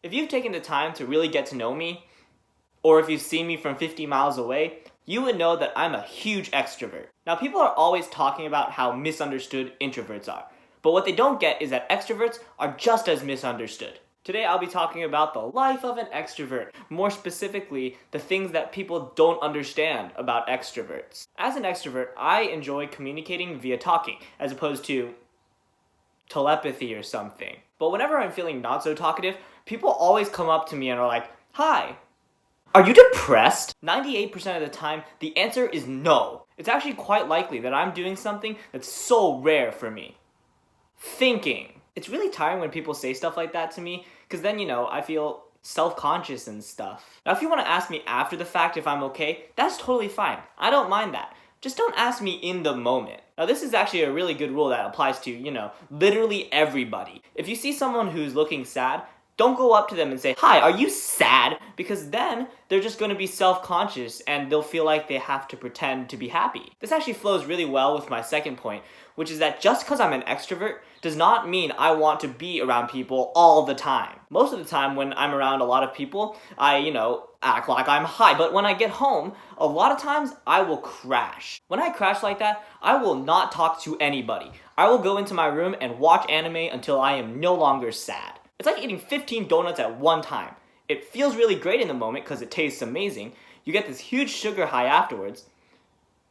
If you've taken the time to really get to know me, or if you've seen me from 50 miles away, you would know that I'm a huge extrovert. Now, people are always talking about how misunderstood introverts are, but what they don't get is that extroverts are just as misunderstood. Today, I'll be talking about the life of an extrovert, more specifically, the things that people don't understand about extroverts. As an extrovert, I enjoy communicating via talking, as opposed to telepathy or something. But whenever I'm feeling not so talkative, people always come up to me and are like, "Hi, are you depressed?" 98% of the time, the answer is no. It's actually quite likely that I'm doing something that's so rare for me. Thinking. It's really tiring when people say stuff like that to me, because then, I feel self-conscious and stuff. Now, if you want to ask me after the fact if I'm okay, that's totally fine. I don't mind that. Just don't ask me in the moment. Now, this is actually a really good rule that applies to, literally everybody. If you see someone who's looking sad, don't go up to them and say, "Hi, are you sad?" Because then they're just going to be self-conscious and they'll feel like they have to pretend to be happy. This actually flows really well with my second point, which is that just because I'm an extrovert does not mean I want to be around people all the time. Most of the time when I'm around a lot of people, I, act like I'm high. But when I get home, a lot of times I will crash. When I crash like that, I will not talk to anybody. I will go into my room and watch anime until I am no longer sad. It's like eating 15 donuts at one time. It feels really great in the moment because it tastes amazing. You get this huge sugar high afterwards.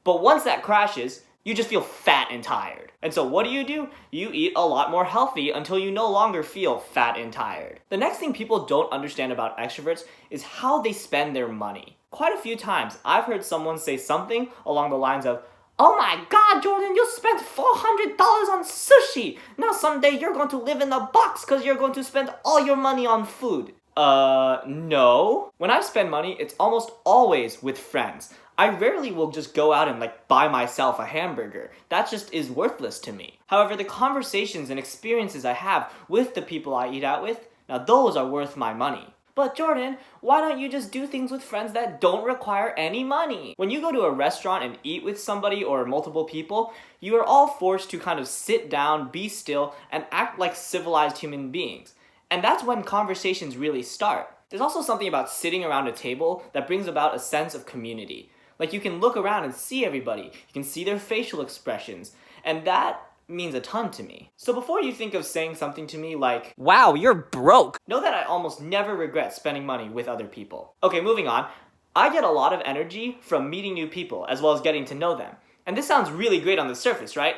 But once that crashes, you just feel fat and tired. And so what do? You eat a lot more healthy until you no longer feel fat and tired. The next thing people don't understand about extroverts is how they spend their money. Quite a few times, I've heard someone say something along the lines of, "Oh my god, Jordan, you spent $400 on sushi! Now someday you're going to live in a box because you're going to spend all your money on food." No. When I spend money, it's almost always with friends. I rarely will just go out and buy myself a hamburger. That just is worthless to me. However, the conversations and experiences I have with the people I eat out with, now those are worth my money. "But Jordan, why don't you just do things with friends that don't require any money?" When you go to a restaurant and eat with somebody or multiple people, you are all forced to kind of sit down, be still, and act like civilized human beings. And that's when conversations really start. There's also something about sitting around a table that brings about a sense of community. You can look around and see everybody. You can see their facial expressions. And that means a ton to me. So before you think of saying something to me like, "Wow, you're broke," know that I almost never regret spending money with other people. Okay, moving on. I get a lot of energy from meeting new people as well as getting to know them. And this sounds really great on the surface, right?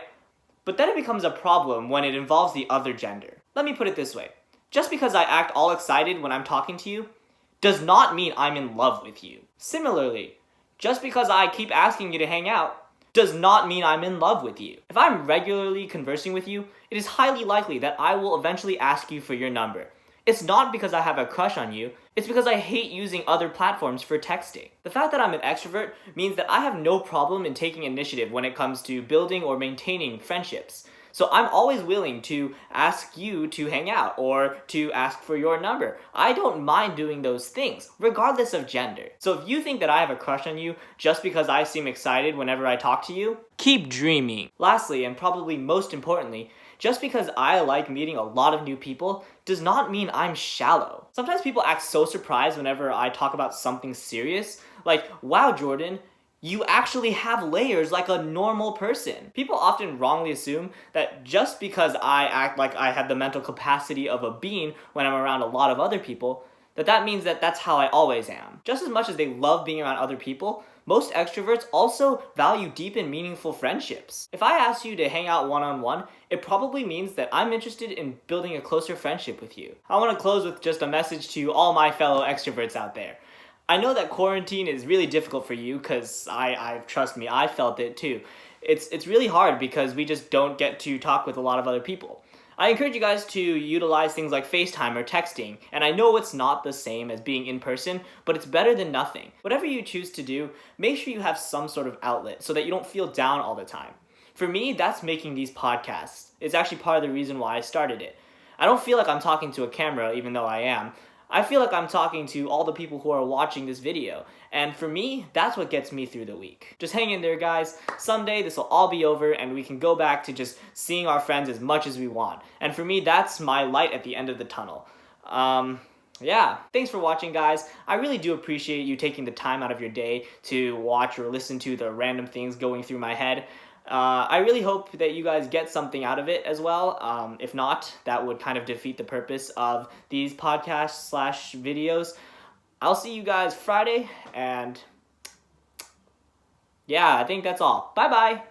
But then it becomes a problem when it involves the other gender. Let me put it this way. Just because I act all excited when I'm talking to you does not mean I'm in love with you. Similarly, just because I keep asking you to hang out does not mean I'm in love with you. If I'm regularly conversing with you, it is highly likely that I will eventually ask you for your number. It's not because I have a crush on you, it's because I hate using other platforms for texting. The fact that I'm an extrovert means that I have no problem in taking initiative when it comes to building or maintaining friendships. So I'm always willing to ask you to hang out or to ask for your number. I don't mind doing those things, regardless of gender. So if you think that I have a crush on you just because I seem excited whenever I talk to you, keep dreaming. Lastly, and probably most importantly, just because I like meeting a lot of new people does not mean I'm shallow. Sometimes people act so surprised whenever I talk about something serious, like, "Wow, Jordan, you actually have layers like a normal person." People often wrongly assume that just because I act like I have the mental capacity of a bean when I'm around a lot of other people, that means that that's how I always am. Just as much as they love being around other people, most extroverts also value deep and meaningful friendships. If I ask you to hang out one-on-one, it probably means that I'm interested in building a closer friendship with you. I want to close with just a message to all my fellow extroverts out there. I know that quarantine is really difficult for you because trust me, I felt it too. It's really hard because we just don't get to talk with a lot of other people. I encourage you guys to utilize things like FaceTime or texting, and I know it's not the same as being in person, but it's better than nothing. Whatever you choose to do, make sure you have some sort of outlet so that you don't feel down all the time. For me, that's making these podcasts. It's actually part of the reason why I started it. I don't feel like I'm talking to a camera, even though I am. I feel like I'm talking to all the people who are watching this video. And for me, that's what gets me through the week. Just hang in there, guys. Someday this will all be over and we can go back to just seeing our friends as much as we want. And for me, that's my light at the end of the tunnel. Yeah, thanks for watching, guys. I really do appreciate you taking the time out of your day to watch or listen to the random things going through my head. I really hope that you guys get something out of it as well. If not, that would kind of defeat the purpose of these podcasts slash videos. I'll see you guys Friday, and yeah, I think that's all. Bye-bye.